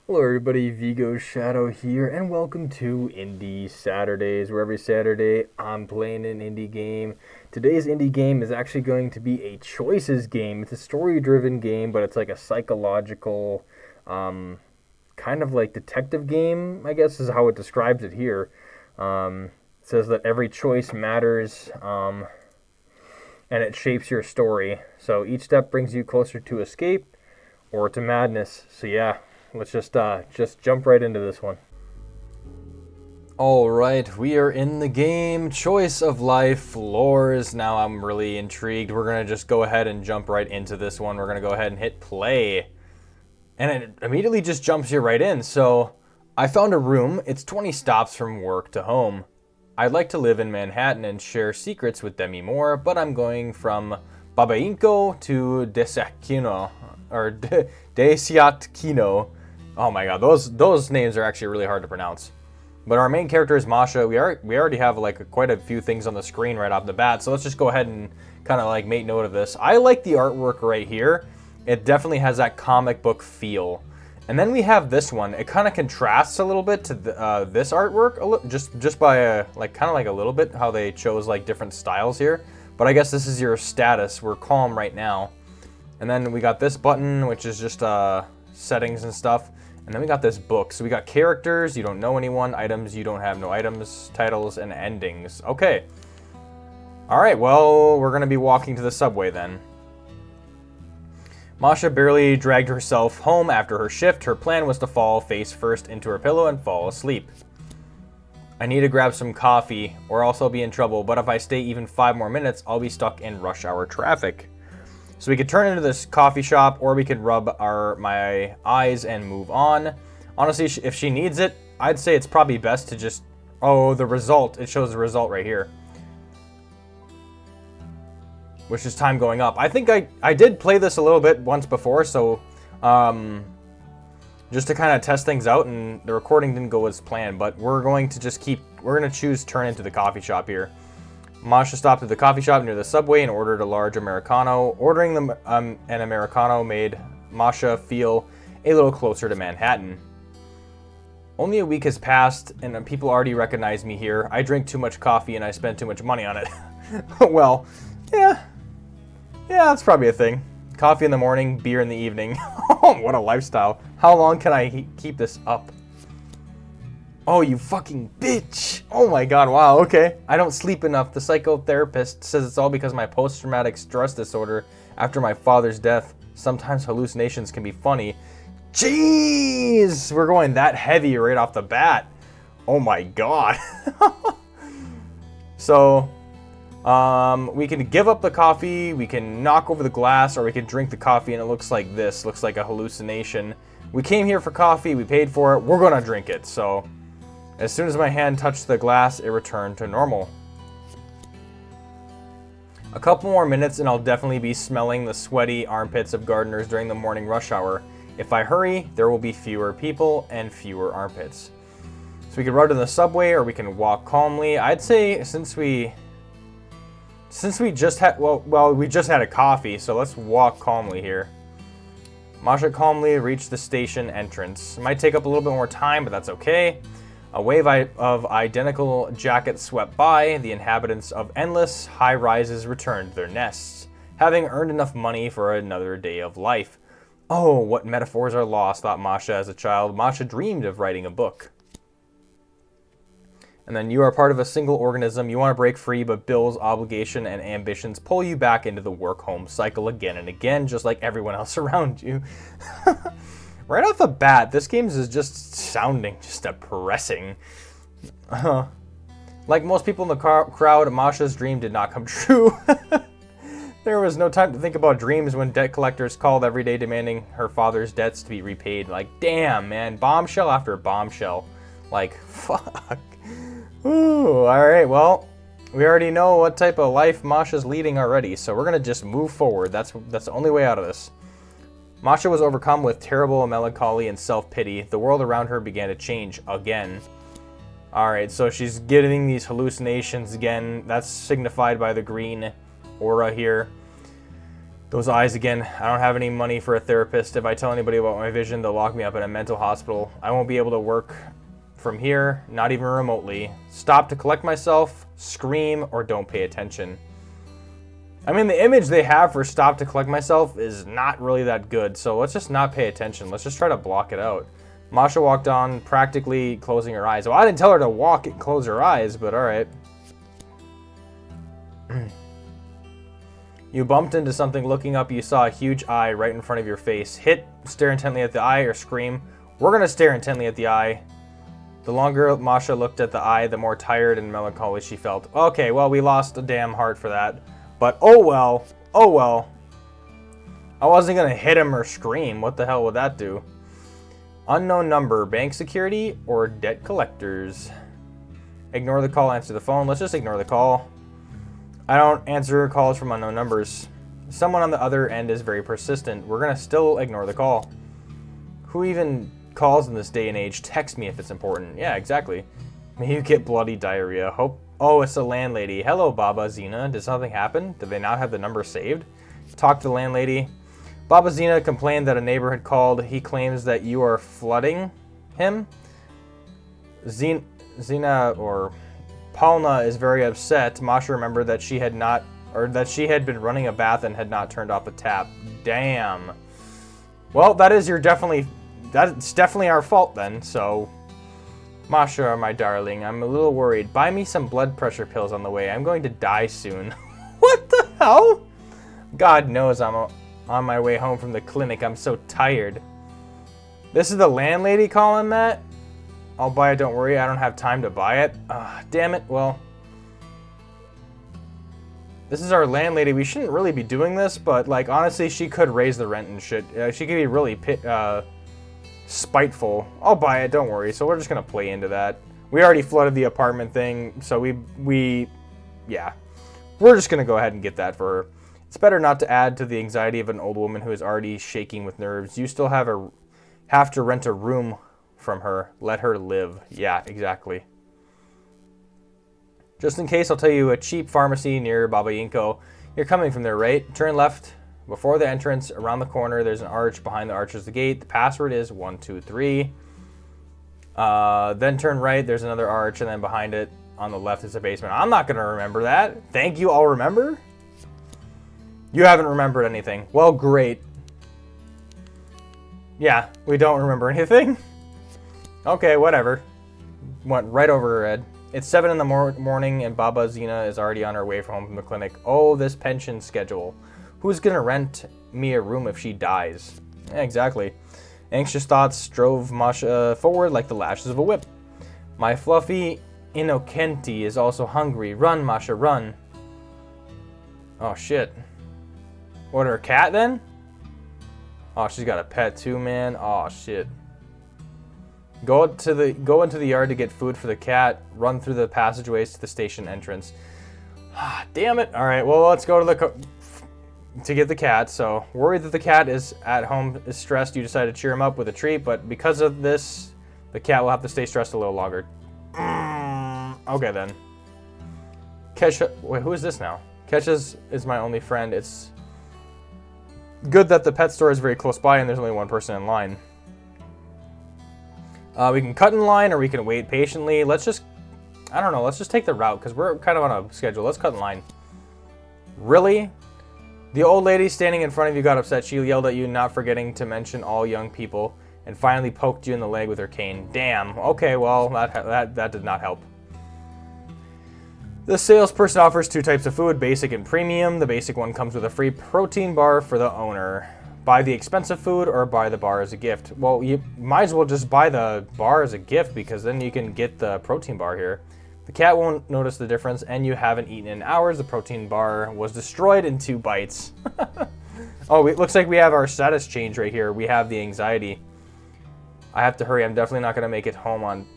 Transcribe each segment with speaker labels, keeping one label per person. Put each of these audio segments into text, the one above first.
Speaker 1: Hello everybody, Vigo Shadow here, and welcome to Indie Saturdays, where every Saturday I'm playing an indie game. Today's indie game is actually going to be a choices game. It's a story-driven game, but it's like a psychological, kind of like detective game, I guess is how it describes it here. It says that every choice matters, and it shapes your story. So each step brings you closer to escape or to madness. So yeah, let's just jump right into this one. All right, we are in the game. Choice of life floors. Now I'm really intrigued. We're gonna just go ahead and jump right into this one. We're gonna go ahead and hit play, and it immediately just jumps you right in. So I found a room. It's 20 stops from work to home. I'd like to live in Manhattan and share secrets with Demi Moore, but I'm going from Babainko to Desakino or Desiatkino. Oh my god, those names are actually really hard to pronounce. But our main character is Masha. We already have like quite a few things on the screen right off the bat, so let's just go ahead and kind of like make note of this. I like the artwork right here. It definitely has that comic book feel. And then we have this one. It kind of contrasts a little bit to this artwork, just by kind of like a little bit how they chose like different styles here. But I guess this is your status. We're calm right now. And then we got this button, which is just settings and stuff. And then we got this book. So we got characters, you don't know anyone, items, you don't have no items, titles, and endings. Okay. All right, well, we're going to be walking to the subway then. Masha barely dragged herself home after her shift. Her plan was to fall face first into her pillow and fall asleep. I need to grab some coffee or else I'll be in trouble, but if I stay even 5 more minutes, I'll be stuck in rush hour traffic. So we could turn into this coffee shop, or we could rub my eyes and move on. Honestly, if she needs it, I'd say it's probably best to just... Oh, the result. It shows the result right here, which is time going up. I think I did play this a little bit once before, so just to kind of test things out, and the recording didn't go as planned, but we're going to choose turn into the coffee shop here. Masha stopped at the coffee shop near the subway and ordered a large Americano. Ordering them an Americano made Masha feel a little closer to Manhattan. Only a week has passed, and people already recognize me here. I drink too much coffee and I spend too much money on it. Well, yeah, that's probably a thing. Coffee in the morning, beer in the evening. What a lifestyle. How long can I keep this up? Oh, you fucking bitch. Oh my god, wow, okay. I don't sleep enough. The psychotherapist says it's all because of my post-traumatic stress disorder after my father's death. Sometimes hallucinations can be funny. Jeez! We're going that heavy right off the bat. Oh my god. So, we can give up the coffee, we can knock over the glass, or we can drink the coffee and it looks like this. Looks like a hallucination. We came here for coffee, we paid for it, we're gonna drink it, so... As soon as my hand touched the glass, it returned to normal. A couple more minutes and I'll definitely be smelling the sweaty armpits of gardeners during the morning rush hour. If I hurry, there will be fewer people and fewer armpits. So we could run to the subway or we can walk calmly. I'd say since we just had, we just had a coffee, so let's walk calmly here. Masha calmly reached the station entrance. It might take up a little bit more time, but that's okay. A wave of identical jackets swept by. The inhabitants of endless high-rises returned to their nests, having earned enough money for another day of life. Oh, what metaphors are lost, thought Masha as a child. Masha dreamed of writing a book. And then you are part of a single organism. You want to break free, but bills, obligation, and ambitions pull you back into the work-home cycle again and again, just like everyone else around you. Right off the bat, this game is just sounding just depressing. Like most people in the crowd, Masha's dream did not come true. There was no time to think about dreams when debt collectors called every day demanding her father's debts to be repaid. Like, damn, man, bombshell after bombshell. Like, fuck. Ooh, alright, well, we already know what type of life Masha's leading already, so we're gonna just move forward. That's the only way out of this. Masha was overcome with terrible melancholy and self-pity. The world around her began to change again. Alright, so she's getting these hallucinations again. That's signified by the green aura here. Those eyes again. I don't have any money for a therapist. If I tell anybody about my vision, they'll lock me up in a mental hospital. I won't be able to work from here, not even remotely. Stop to collect myself, scream, or don't pay attention. I mean, the image they have for stop to collect myself is not really that good, so let's just not pay attention. Let's just try to block it out. Masha walked on, practically closing her eyes. Well, I didn't tell her to walk and close her eyes, but alright. You bumped into something. Looking up, you saw a huge eye right in front of your face. Hit, stare intently at the eye, or scream. We're going to stare intently at the eye. The longer Masha looked at the eye, the more tired and melancholy she felt. Okay, well, we lost a damn heart for that. But oh well. Oh well. I wasn't going to hit him or scream. What the hell would that do? Unknown number. Bank security or debt collectors? Ignore the call, answer the phone. Let's just ignore the call. I don't answer calls from unknown numbers. Someone on the other end is very persistent. We're going to still ignore the call. Who even calls in this day and age? Text me if it's important. Yeah, exactly. May you get bloody diarrhea. Hope. Oh, it's the landlady. Hello, Baba Zina. Did something happen? Did they not have the number saved? Talk to the landlady. Baba Zina complained that a neighbor had called. He claims that you are flooding him. Zina or Palna is very upset. Masha remembered that she had been running a bath and had not turned off the tap. Damn. Well, that's definitely our fault then. So, Masha, my darling, I'm a little worried. Buy me some blood pressure pills on the way. I'm going to die soon. What the hell? God knows I'm on my way home from the clinic. I'm so tired. This is the landlady calling that? I'll buy it, don't worry. I don't have time to buy it. Damn it. Well, this is our landlady. We shouldn't really be doing this, but like honestly, she could raise the rent and shit. She could be really spiteful. I'll buy it, don't worry. So we're just gonna play into that. We already flooded the apartment thing, so yeah. We're just gonna go ahead and get that for her. It's better not to add to the anxiety of an old woman who is already shaking with nerves. You still have to rent a room from her. Let her live. Yeah, exactly. Just in case, I'll tell you a cheap pharmacy near Baba Yinko. You're coming from there, right? Turn left before the entrance. Around the corner, there's an arch. Behind the arch is the gate. The password is 123. Then turn right. There's another arch, and then behind it on the left is a basement. I'm not going to remember that. Thank you, I'll remember. You haven't remembered anything. Well, great. Yeah, we don't remember anything. Okay, whatever. Went right over her head. It's 7 in the morning and Baba Zina is already on her way home from the clinic. Oh, this pension schedule. Who's gonna rent me a room if she dies? Yeah, exactly. Anxious thoughts drove Masha forward like the lashes of a whip. My fluffy Inokenti is also hungry. Run, Masha, run. Oh, shit. What, her cat then? Oh, she's got a pet too, man. Oh, shit. Go into the yard to get food for the cat. Run through the passageways to the station entrance. Damn it. All right, well, let's go to get the cat. So, worried that the cat is at home, is stressed, you decide to cheer him up with a treat, but because of this, the cat will have to stay stressed a little longer. Okay, then. Kesha, wait, who is this now? Kesha is my only friend. It's good that the pet store is very close by and there's only one person in line. We can cut in line or we can wait patiently. Let's just take the route because we're kind of on a schedule. Let's cut in line. Really? The old lady standing in front of you got upset. She yelled at you, not forgetting to mention all young people, and finally poked you in the leg with her cane. Damn. Okay, well, that did not help. The salesperson offers 2 types of food, basic and premium. The basic one comes with a free protein bar for the owner. Buy the expensive food or buy the bar as a gift. Well, you might as well just buy the bar as a gift because then you can get the protein bar here. The cat won't notice the difference and you haven't eaten in hours. The protein bar was destroyed in 2 bites. Oh, it looks like we have our status change right here. We have the anxiety. I have to hurry. I'm definitely not going to make it home on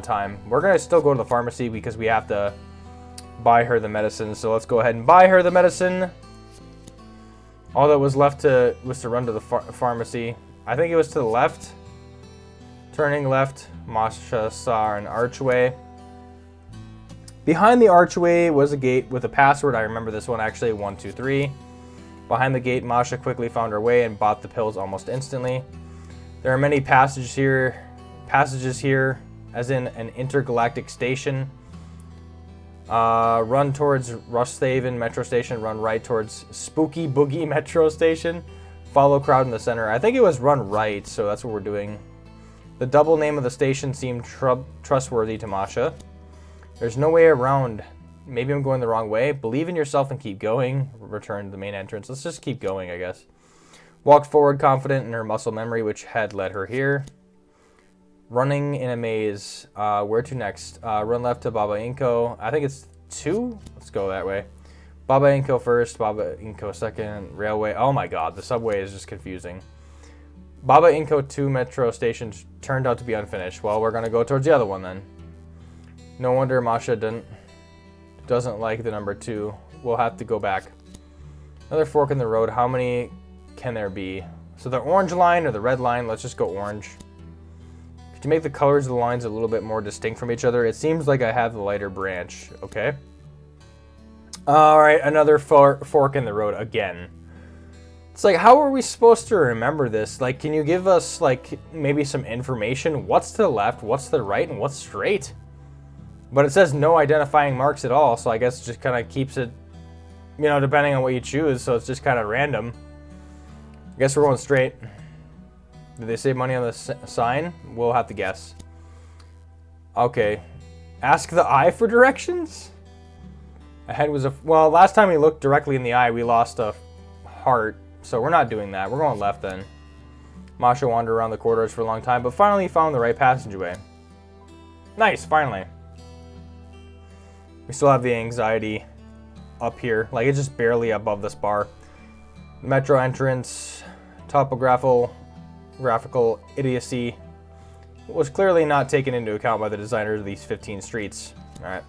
Speaker 1: time. We're going to still go to the pharmacy because we have to buy her the medicine. So let's go ahead and buy her the medicine. All that was left was to run to the pharmacy. I think it was to the left. Turning left, Masha saw an archway. Behind the archway was a gate with a password. I remember this one actually, 123. Behind the gate, Masha quickly found her way and bought the pills almost instantly. There are many passages here, as in an intergalactic station. Run towards Rusthaven Metro Station. Run right towards Spooky Boogie Metro Station. Follow crowd in the center. I think it was run right, so that's what we're doing. The double name of the station seemed trustworthy to Masha. There's no way around. Maybe I'm going the wrong way. Believe in yourself and keep going. Return to the main entrance. Let's just keep going, I guess. Walked forward, confident in her muscle memory, which had led her here. Running in a maze. Where to next? Run left to Baba Inko. I think it's 2. Let's go that way. Baba Inko first, Baba Inko second. Railway. Oh my god, the subway is just confusing. Baba Inko 2 metro station turned out to be unfinished. Well, we're going to go towards the other one then. No wonder Masha doesn't like the number 2. We'll have to go back. Another fork in the road. How many can there be? So the orange line or the red line? Let's just go orange. Could you make the colors of the lines a little bit more distinct from each other? It seems like I have the lighter branch. Okay. Alright, another fork in the road again. It's like, how are we supposed to remember this? Like, can you give us, like, maybe some information? What's to the left, what's to the right, and what's straight? But it says no identifying marks at all, so I guess it just kind of keeps it, you know, depending on what you choose, so it's just kind of random. I guess we're going straight. Did they save money on the sign? We'll have to guess. Okay. Ask the eye for directions? Ahead was well, last time we looked directly in the eye, we lost a heart. So we're not doing that. We're going left then. Masha wandered around the corridors for a long time, but finally found the right passageway. Nice, finally. We still have the anxiety up here. Like, it's just barely above this bar. Metro entrance, graphical idiocy was clearly not taken into account by the designers of these 15 streets. Alright.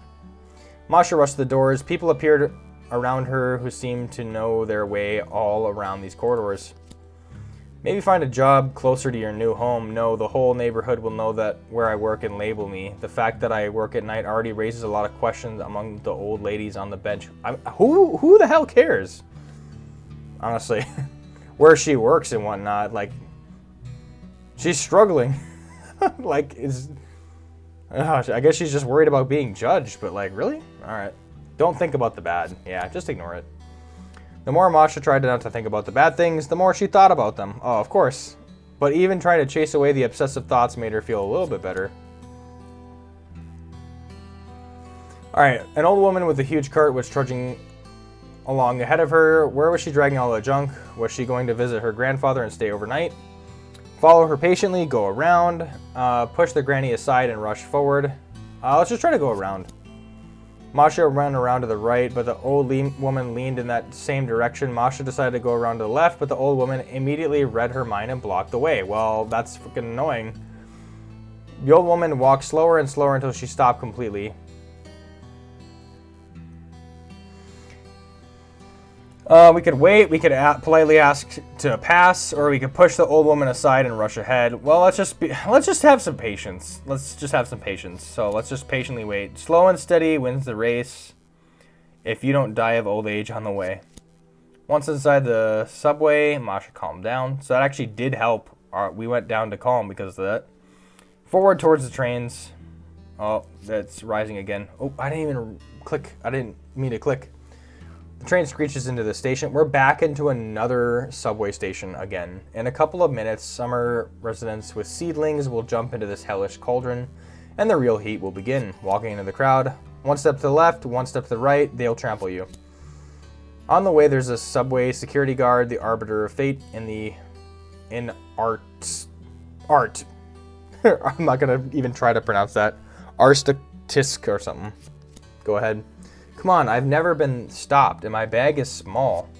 Speaker 1: Masha rushed to the doors. People appeared around her who seemed to know their way all around these corridors. Maybe find a job closer to your new home. No, the whole neighborhood will know that where I work and label me. The fact that I work at night already raises a lot of questions among the old ladies on the bench. Who the hell cares? Honestly. Where she works and whatnot. Like, she's struggling. Like, I guess she's just worried about being judged, but like, really? Alright. Don't think about the bad. Yeah, just ignore it. The more Masha tried not to think about the bad things, the more she thought about them. Oh, of course. But even trying to chase away the obsessive thoughts made her feel a little bit better. Alright, an old woman with a huge cart was trudging along ahead of her. Where was she dragging all the junk? Was she going to visit her grandfather and stay overnight? Follow her patiently, go around, push the granny aside and rush forward. Let's just try to go around. Masha ran around to the right, but the old woman leaned in that same direction. Masha decided to go around to the left, but the old woman immediately read her mind and blocked the way. Well, that's freaking annoying. The old woman walked slower and slower until she stopped completely. We could wait, we could politely ask to pass, or we could push the old woman aside and rush ahead. Well, let's just have some patience. So let's just patiently wait. Slow and steady wins the race if you don't die of old age on the way. Once inside the subway, Masha calmed down. So that actually did help. We went down to calm because of that. Forward towards the trains. Oh, that's rising again. Oh, I didn't even click. I didn't mean to click. The train screeches into the station. We're back into another subway station again. In a couple of minutes, summer residents with seedlings will jump into this hellish cauldron, and the real heat will begin. Walking into the crowd, one step to the left, one step to the right, they'll trample you. On the way, there's a subway security guard, the arbiter of fate, in art. I'm not gonna even try to pronounce that. Arstatisk or something. Go ahead. Come on, I've never been stopped, and my bag is small.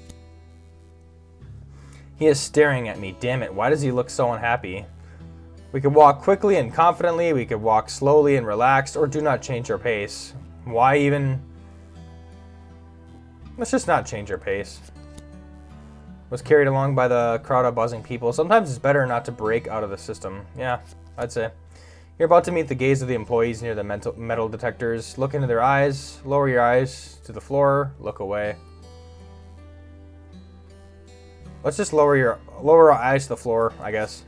Speaker 1: He is staring at me. Damn it, why does he look so unhappy? We could walk quickly and confidently, we could walk slowly and relaxed, or do not change our pace. Why even? Let's just not change our pace. Was carried along by the crowd of buzzing people. Sometimes it's better not to break out of the system. Yeah, I'd say. You're about to meet the gaze of the employees near the metal detectors. Look into their eyes. Lower your eyes to the floor. Look away. Let's just lower our eyes to the floor, I guess.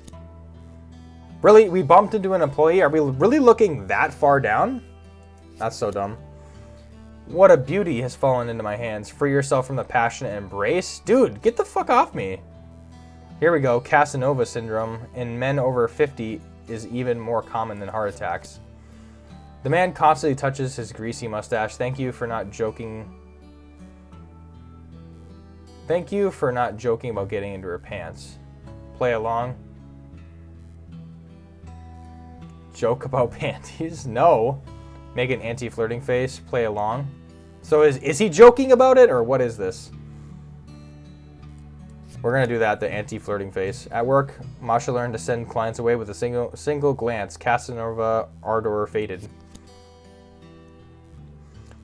Speaker 1: Really? We bumped into an employee? Are we really looking that far down? That's so dumb. What a beauty has fallen into my hands. Free yourself from the passionate embrace? Dude, get the fuck off me. Here we go. Casanova syndrome in men over 50 is even more common than heart attacks. The man constantly touches his greasy mustache. Thank you for not joking. Thank you for not joking about getting into her pants. Play along. Joke about panties? No. Make an anti-flirting face. Play along. So is he joking about it, or what is this? We're going to do that, the anti-flirting face. At work, Masha learned to send clients away with a single glance. Casanova ardor faded.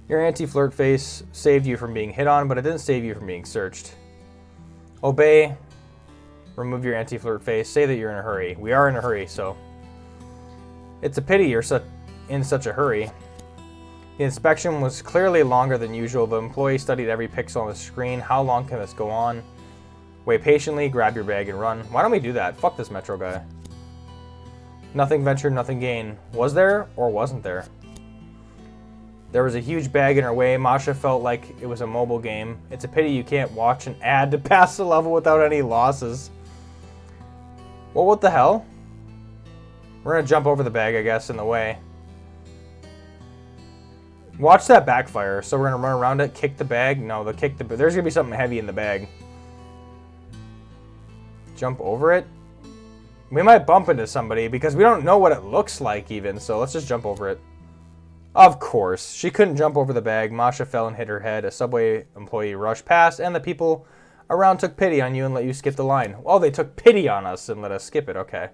Speaker 1: Your anti-flirt face saved you from being hit on, but it didn't save you from being searched. Obey. Remove your anti-flirt face. Say that you're in a hurry. We are in a hurry, so... It's a pity you're in such a hurry. The inspection was clearly longer than usual. The employee studied every pixel on the screen. How long can this go on? Wait patiently, grab your bag, and run. Why don't we do that? Fuck this Metro guy. Nothing ventured, nothing gained. Was there or wasn't there? There was a huge bag in her way. Masha felt like it was a mobile game. It's a pity you can't watch an ad to pass the level without any losses. Well, what the hell? We're gonna jump over the bag, I guess, in the way. Watch that backfire. So we're gonna run around it, kick the bag. No, there's gonna be something heavy in the bag. Jump over it. We might bump into somebody because we don't know what it looks like even. So let's just jump over it. Of course, she couldn't jump over the bag. Masha fell and hit her head. A subway employee rushed past, and the people around took pity on you and let you skip the line. Oh, they took pity on us and let us skip it. Okay.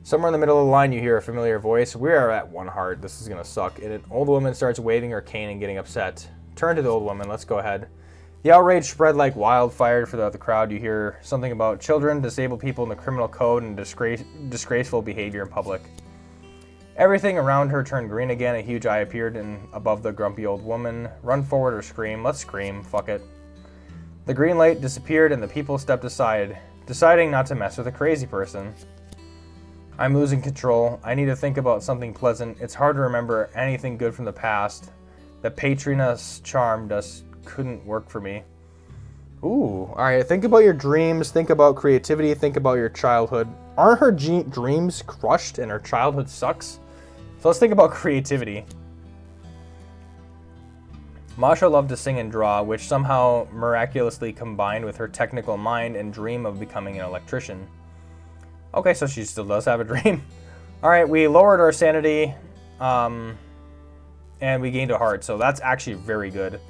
Speaker 1: Somewhere in the middle of the line, you hear a familiar voice. We are at one heart. This is going to suck. And an old woman starts waving her cane and getting upset. Turn to the old woman. Let's go ahead. The outrage spread like wildfire throughout the crowd. You hear something about children, disabled people in the criminal code, and disgraceful behavior in public. Everything around her turned green again. A huge eye appeared above the grumpy old woman. Run forward or scream. Let's scream. Fuck it. The green light disappeared and the people stepped aside, deciding not to mess with a crazy person. I'm losing control. I need to think about something pleasant. It's hard to remember anything good from the past. The Patronus charm couldn't work for me. Ooh. Alright, think about your dreams. Think about creativity. Think about your childhood. Aren't her dreams crushed and her childhood sucks? So let's think about creativity. Masha loved to sing and draw, which somehow miraculously combined with her technical mind and dream of becoming an electrician. Okay, so she still does have a dream. Alright, we lowered our sanity, and we gained a heart, so that's actually very good.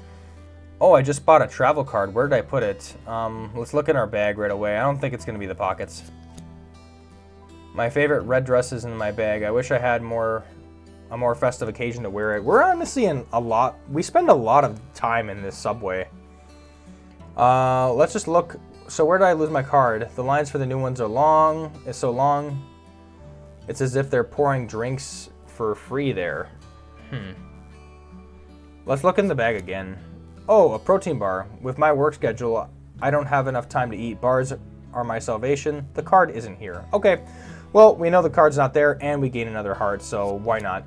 Speaker 1: Oh, I just bought a travel card. Where did I put it? Let's look in our bag right away. I don't think it's going to be the pockets. My favorite red dress is in my bag. I wish I had a more festive occasion to wear it. We're honestly we spend a lot of time in this subway. Let's just look. So where did I lose my card? The lines for the new ones are long. It's so long. It's as if they're pouring drinks for free there. Let's look in the bag again. Oh, a protein bar. With my work schedule, I don't have enough time to eat. Bars are my salvation. The card isn't here. Okay. Well, we know the card's not there, and we gain another heart, so why not?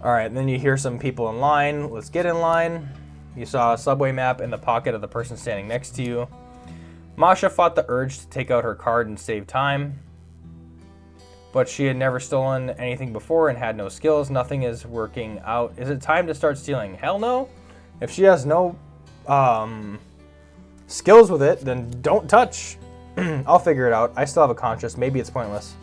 Speaker 1: Alright, then you hear some people in line. Let's get in line. You saw a subway map in the pocket of the person standing next to you. Masha fought the urge to take out her card and save time. But she had never stolen anything before and had no skills. Nothing is working out. Is it time to start stealing? Hell no. If she has no skills with it, then don't touch. I'll figure it out. I still have a conscience. Maybe it's pointless.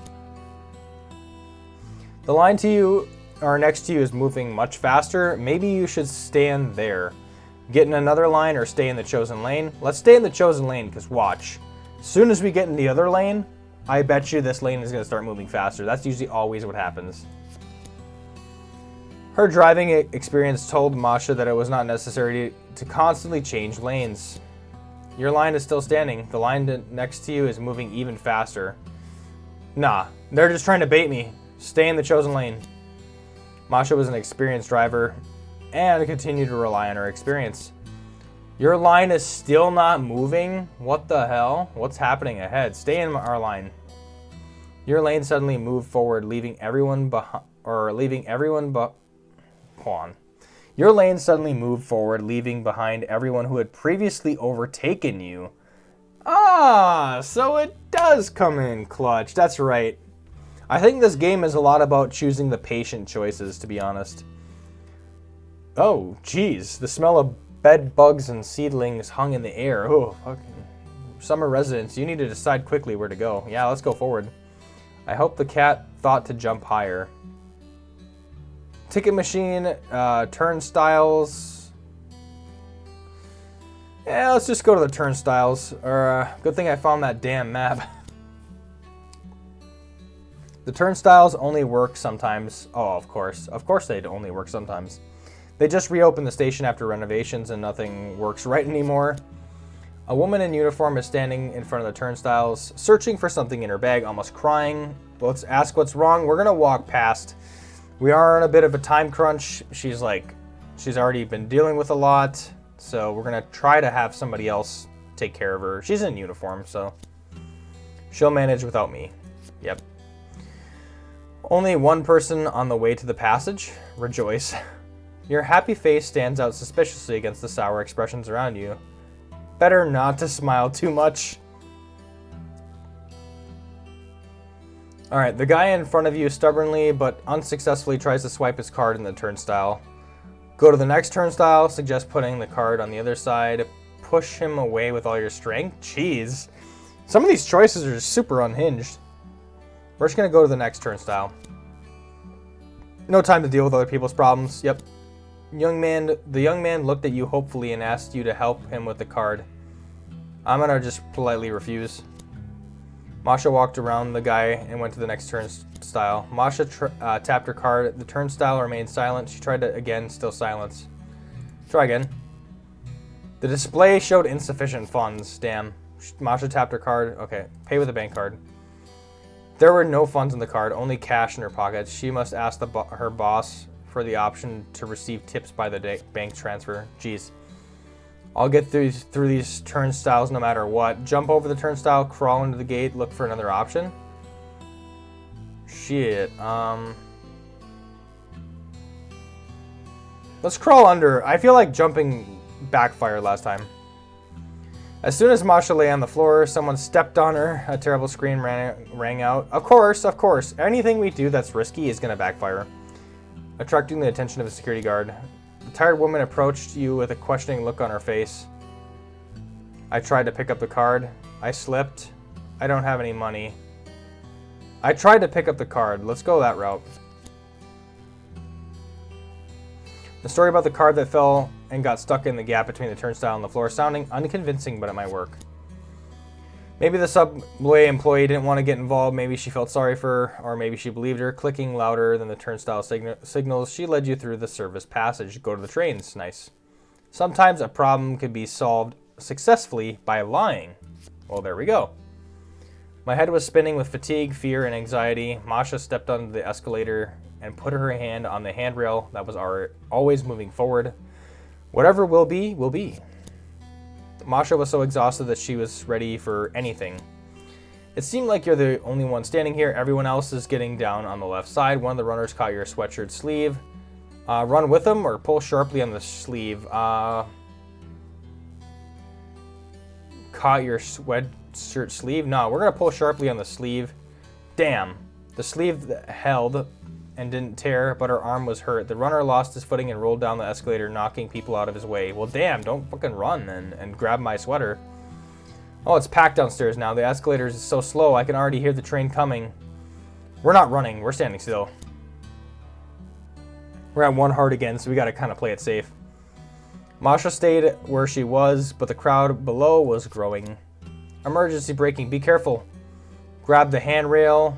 Speaker 1: The line to you or next to you is moving much faster. Maybe you should stand there. Get in another line or stay in the chosen lane. Let's stay in the chosen lane because watch. As soon as we get in the other lane, I bet you this lane is going to start moving faster. That's usually always what happens. Her driving experience told Masha that it was not necessary to constantly change lanes. Your line is still standing. The line next to you is moving even faster. Nah, they're just trying to bait me. Stay in the chosen lane. Masha was an experienced driver and continued to rely on her experience. Your line is still not moving? What the hell? What's happening ahead? Stay in our line. Your lane suddenly moved forward, leaving everyone behind, Hold on. Your lane suddenly moved forward, leaving behind everyone who had previously overtaken you. Ah, so it does come in clutch. That's right. I think this game is a lot about choosing the patient choices, to be honest. Oh, geez. The smell of bed bugs and seedlings hung in the air. Oh, fucking. Summer residents, you need to decide quickly where to go. Yeah, let's go forward. I hope the cat thought to jump higher. Ticket machine, turnstiles. Yeah, let's just go to the turnstiles. Good thing I found that damn map. The turnstiles only work sometimes. Oh, of course. Of course they'd only work sometimes. They just reopened the station after renovations and nothing works right anymore. A woman in uniform is standing in front of the turnstiles, searching for something in her bag, almost crying. Let's ask what's wrong. We're gonna walk past. We are on a bit of a time crunch. She's already been dealing with a lot, so we're gonna try to have somebody else take care of her. She's in uniform, so she'll manage without me. Yep. Only one person on the way to the passage. Rejoice. Your happy face stands out suspiciously against the sour expressions around you. Better not to smile too much. Alright, the guy in front of you stubbornly but unsuccessfully tries to swipe his card in the turnstile. Go to the next turnstile, suggest putting the card on the other side. Push him away with all your strength. Jeez. Some of these choices are just super unhinged. We're just going to go to the next turnstile. No time to deal with other people's problems. Yep. The young man looked at you hopefully and asked you to help him with the card. I'm gonna just politely refuse. Masha walked around the guy and went to the next turnstile. Masha tapped her card. The turnstile remained silent. She tried it again, still silence. Try again. The display showed insufficient funds. Damn. Masha tapped her card. Okay, pay with a bank card. There were no funds in the card, only cash in her pockets. She must ask her boss for the option to receive tips by the bank transfer. Jeez. I'll get through these turnstiles no matter what. Jump over the turnstile, crawl into the gate, look for another option. Shit. Let's crawl under. I feel like jumping backfired last time. As soon as Masha lay on the floor, someone stepped on her. A terrible scream rang out. Of course. Anything we do that's risky is going to backfire. Attracting the attention of a security guard. The tired woman approached you with a questioning look on her face. I tried to pick up the card. I slipped. I don't have any money. I tried to pick up the card. Let's go that route. The story about the card that fell and got stuck in the gap between the turnstile and the floor, sounding unconvincing, but it might work. Maybe the subway employee didn't want to get involved. Maybe she felt sorry for her, or maybe she believed her. Clicking louder than the turnstile signals, she led you through the service passage. Go to the trains. Nice. Sometimes a problem can be solved successfully by lying. Well, there we go. My head was spinning with fatigue, fear, and anxiety. Masha stepped onto the escalator and put her hand on the handrail that was always moving forward. Whatever will be, will be. Masha was so exhausted that she was ready for anything. It seemed like you're the only one standing here. Everyone else is getting down on the left side. One of the runners caught your sweatshirt sleeve. Run with them or pull sharply on the sleeve. Caught your sweatshirt sleeve? No, we're going to pull sharply on the sleeve. Damn. The sleeve held and didn't tear, but her arm was hurt. The runner lost his footing and rolled down the escalator, knocking people out of his way. Well, damn, don't fucking run and grab my sweater. Oh, it's packed downstairs now. The escalator is so slow, I can already hear the train coming. We're not running. We're standing still. We're at one heart again, so we got to kind of play it safe. Masha stayed where she was, but the crowd below was growing. Emergency braking. Be careful. Grab the handrail.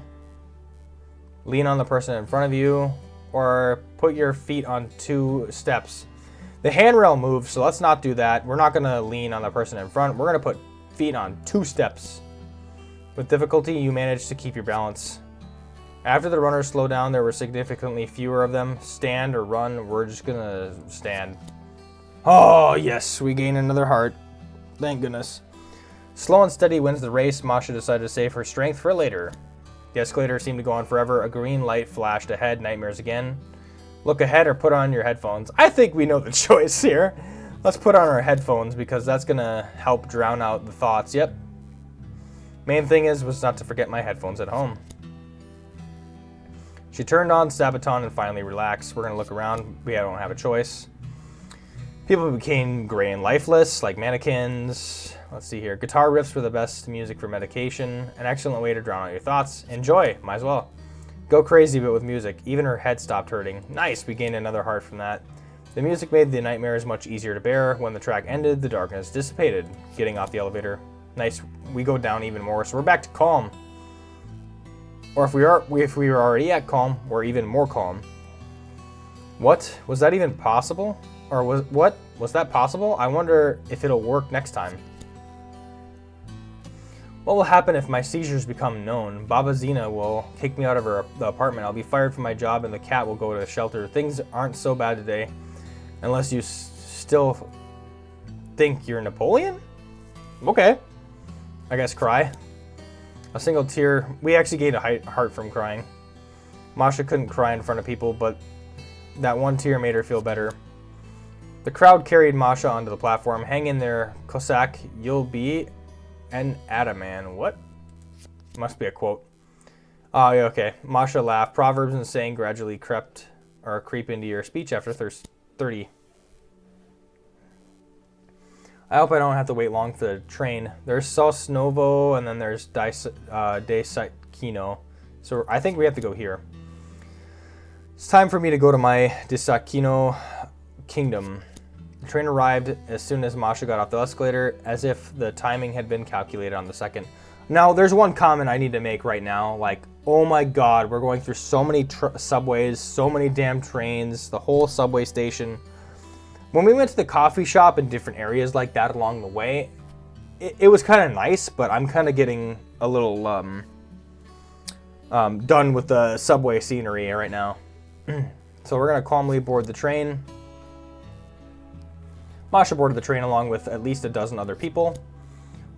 Speaker 1: Lean on the person in front of you, or put your feet on 2 steps. The handrail moves, so let's not do that. We're not going to lean on the person in front. We're going to put feet on 2 steps. With difficulty, you manage to keep your balance. After the runners slowed down, there were significantly fewer of them. Stand or run. We're just going to stand. Oh, yes, we gain another heart. Thank goodness. Slow and steady wins the race. Masha decided to save her strength for later. The escalator seemed to go on forever. A green light flashed ahead. Nightmares again. Look ahead or put on your headphones. I think we know the choice here. Let's put on our headphones because that's going to help drown out the thoughts. Yep. Main thing was not to forget my headphones at home. She turned on Sabaton and finally relaxed. We're going to look around. We don't have a choice. People became gray and lifeless, like mannequins. Let's see here. Guitar riffs were the best music for medication. An excellent way to drown out your thoughts. Enjoy. Might as well. Go crazy, but with music. Even her head stopped hurting. Nice. We gained another heart from that. The music made the nightmares much easier to bear. When the track ended, the darkness dissipated. Getting off the elevator. Nice. We go down even more, so we're back to calm. Or if we were already at calm, we're even more calm. What? Was that even possible? Or was that possible? I wonder if it'll work next time. What will happen if my seizures become known? Baba Zina will kick me out of the apartment. I'll be fired from my job and the cat will go to the shelter. Things aren't so bad today. Unless you still think you're Napoleon? Okay. I guess cry. A single tear. We actually gained a heart from crying. Masha couldn't cry in front of people, but that one tear made her feel better. The crowd carried Masha onto the platform. Hang in there, Cossack. You'll be an Ataman. What? Must be a quote. Oh, yeah, okay. Masha laughed. Proverbs and saying gradually creep into your speech after 30. I hope I don't have to wait long for the train. There's Sosnovo, and then there's Desakino. So I think we have to go here. It's time for me to go to my Desakino kingdom. The train arrived as soon as Masha got off the escalator, as if the timing had been calculated on the second. Now, there's one comment I need to make right now. Like, oh my god, we're going through so many subways, so many damn trains, the whole subway station. When we went to the coffee shop in different areas like that along the way, it was kind of nice, but I'm kind of getting a little done with the subway scenery right now. So we're going to calmly board the train. Masha boarded the train along with at least a dozen other people.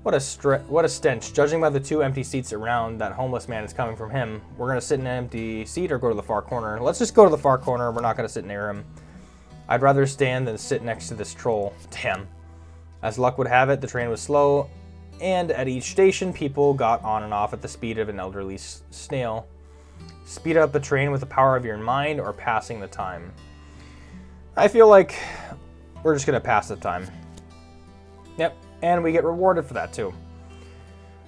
Speaker 1: What a stench. Judging by the 2 empty seats around, that homeless man is coming from him. We're going to sit in an empty seat or go to the far corner. Let's just go to the far corner. We're not going to sit near him. I'd rather stand than sit next to this troll. Damn. As luck would have it, the train was slow, and at each station, people got on and off at the speed of an elderly snail. Speed up the train with the power of your mind or passing the time. I feel like we're just going to pass the time. Yep, and we get rewarded for that too.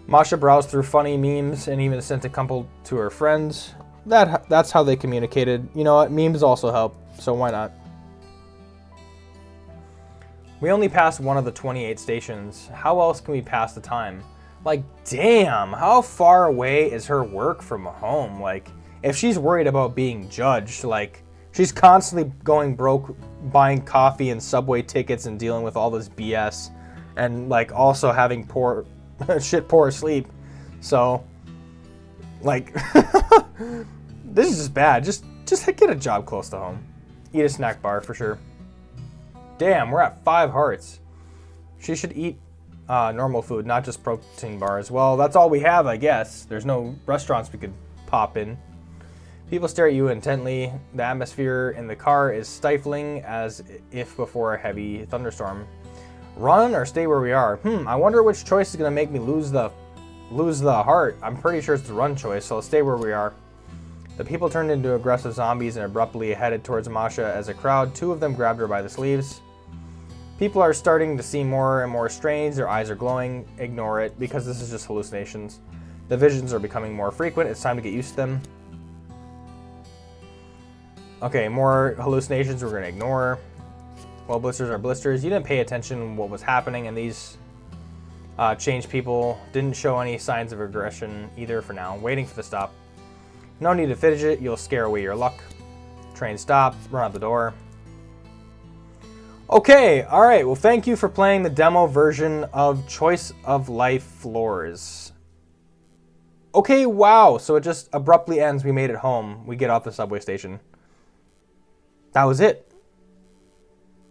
Speaker 1: Masha browsed through funny memes and even sent a couple to her friends. That's how they communicated. You know what? Memes also help, so why not? We only passed one of the 28 stations. How else can we pass the time? Like, damn, how far away is her work from home? Like, if she's worried about being judged, like, she's constantly going broke, buying coffee and subway tickets and dealing with all this BS, and, like, also having poor sleep. So, like, this is just bad. Just get a job close to home. Eat a snack bar for sure. Damn, we're at 5 hearts. She should eat normal food, not just protein bars. Well, that's all we have, I guess. There's no restaurants we could pop in. People stare at you intently. The atmosphere in the car is stifling as if before a heavy thunderstorm. Run or stay where we are? I wonder which choice is going to make me lose the heart. I'm pretty sure it's the run choice, so let's stay where we are. The people turned into aggressive zombies and abruptly headed towards Masha as a crowd. 2 of them grabbed her by the sleeves. People are starting to seem more and more strange. Their eyes are glowing. Ignore it, because this is just hallucinations. The visions are becoming more frequent. It's time to get used to them. Okay, more hallucinations we're going to ignore. Well, blisters are blisters. You didn't pay attention to what was happening, and these changed people didn't show any signs of aggression either for now. Waiting for the stop. No need to fidget, you'll scare away your luck. Train stopped, run out the door. Okay, alright, well thank you for playing the demo version of Choice of Life Floors. Okay, wow, so it just abruptly ends, we made it home. We get off the subway station. That was it.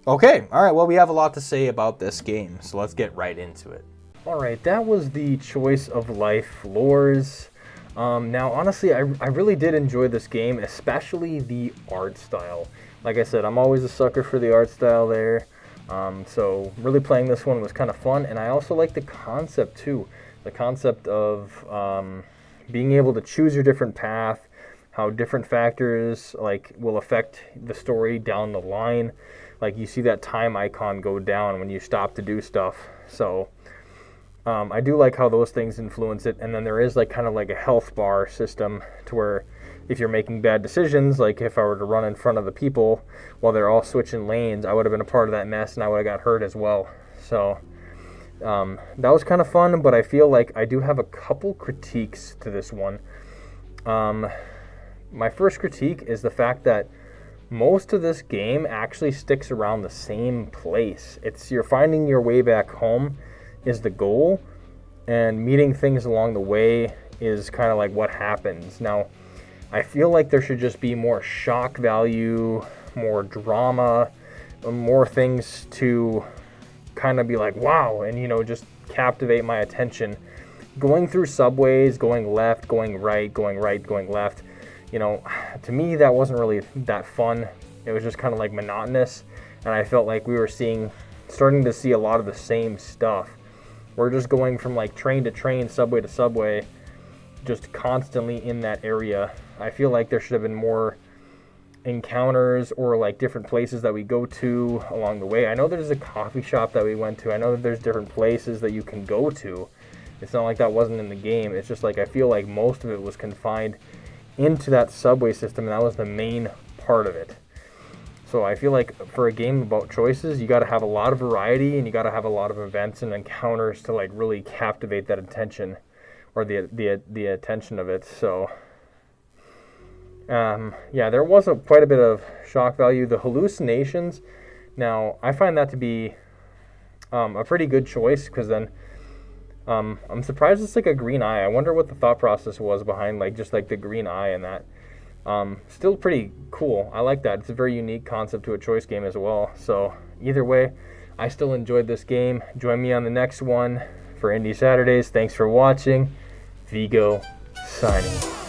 Speaker 2: Okay, all right, well, we have a lot to say about this game, so let's get right into it.
Speaker 1: All right, that was the Choice of Life lures. Now, honestly, I really did enjoy this game, especially the art style. Like I said, I'm always a sucker for the art style there. So really playing this one was kind of fun, and I also like the concept too. The concept of being able to choose your different path, how different factors like will affect the story down the line. Like you see that time icon go down when you stop to do stuff. So I do like how those things influence it. And then there is like kind of like a health bar system to where if you're making bad decisions, like if I were to run in front of the people while they're all switching lanes, I would have been a part of that mess and I would have got hurt as well. So that was kind of fun, but I feel like I do have a couple critiques to this one. My first critique is the fact that most of this game actually sticks around the same place. You're finding your way back home is the goal, and meeting things along the way is kind of like what happens. Now, I feel like there should just be more shock value, more drama, more things to kind of be like, wow, and just captivate my attention. Going through subways, going left, going right, going left, to me that wasn't really that fun. It was just kind of like monotonous, and I felt like we were starting to see a lot of the same stuff. We're just going from like train to train, subway to subway, just constantly in that area. I feel like there should have been more encounters or like different places that we go to along the way. I know there's a coffee shop that we went to. I know that there's different places that you can go to. It's not like that wasn't in the game. It's just like I feel like most of it was confined into that subway system, and that was the main part of it. So I feel like for a game about choices, you got to have a lot of variety, and you got to have a lot of events and encounters to like really captivate that attention, or the attention of it. So yeah, there was quite a bit of shock value. The hallucinations, now I find that to be a pretty good choice, because then I'm surprised it's like a green eye. I wonder what the thought process was behind like just like the green eye and that. Still pretty cool. I like that. It's a very unique concept to a choice game as well. So either way, I still enjoyed this game. Join me on the next one for Indie Saturdays. Thanks for watching. Vigo signing.